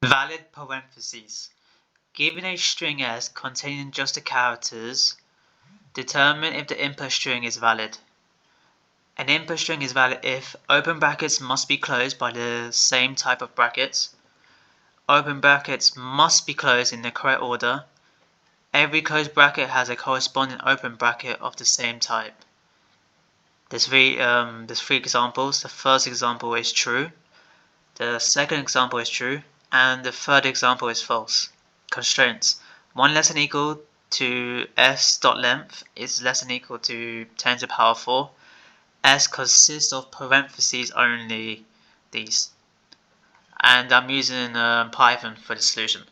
Valid parentheses. Given a string S containing just the characters, determine if the input string is valid. An input string is valid if open brackets must be closed by the same type of brackets, open brackets must be closed in the correct order, every closed bracket has a corresponding open bracket of the same type. There's three examples. The first example is true, the second example is true, and the third example is false. Constraints. 1 less than equal to s.length is less than equal to 10 to the power 4. S consists of parentheses only these. And I'm using Python for the solution.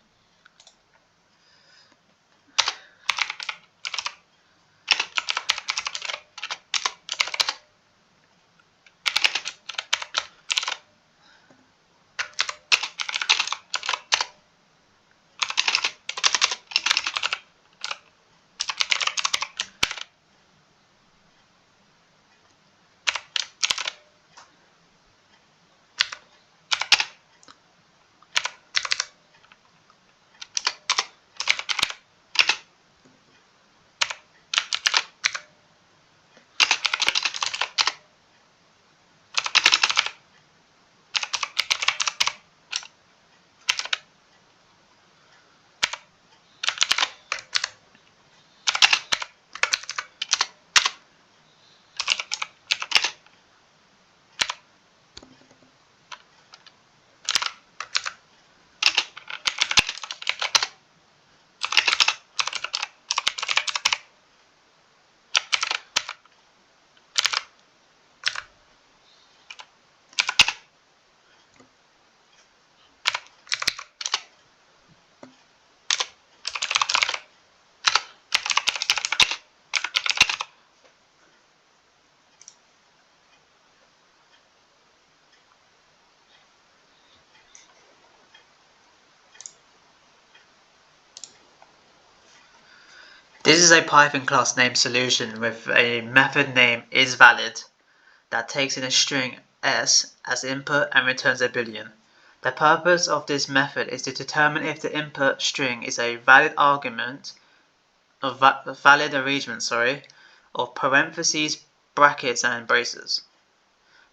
This is a Python class name solution with a method name isValid that takes in a string s as input and returns a boolean. The purpose of this method is to determine if the input string is a valid argument of valid arrangement of parentheses, brackets, and braces.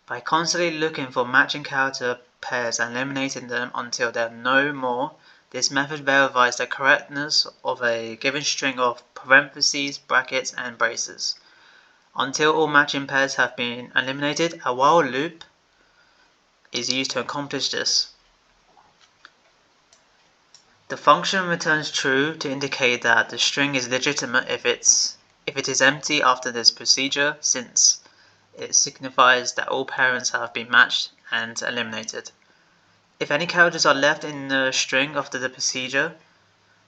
By constantly looking for matching character pairs and eliminating them until there are no more, this method verifies the correctness of a given string of parentheses, brackets, and braces. Until all matching pairs have been eliminated, a while loop is used to accomplish this. The function returns true to indicate that the string is legitimate if it is empty after this procedure, since it signifies that all parents have been matched and eliminated. If any characters are left in the string after the procedure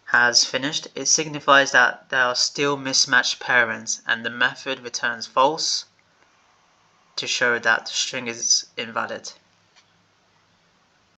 has finished, it signifies that there are still mismatched parents, and the method returns false to show that the string is invalid.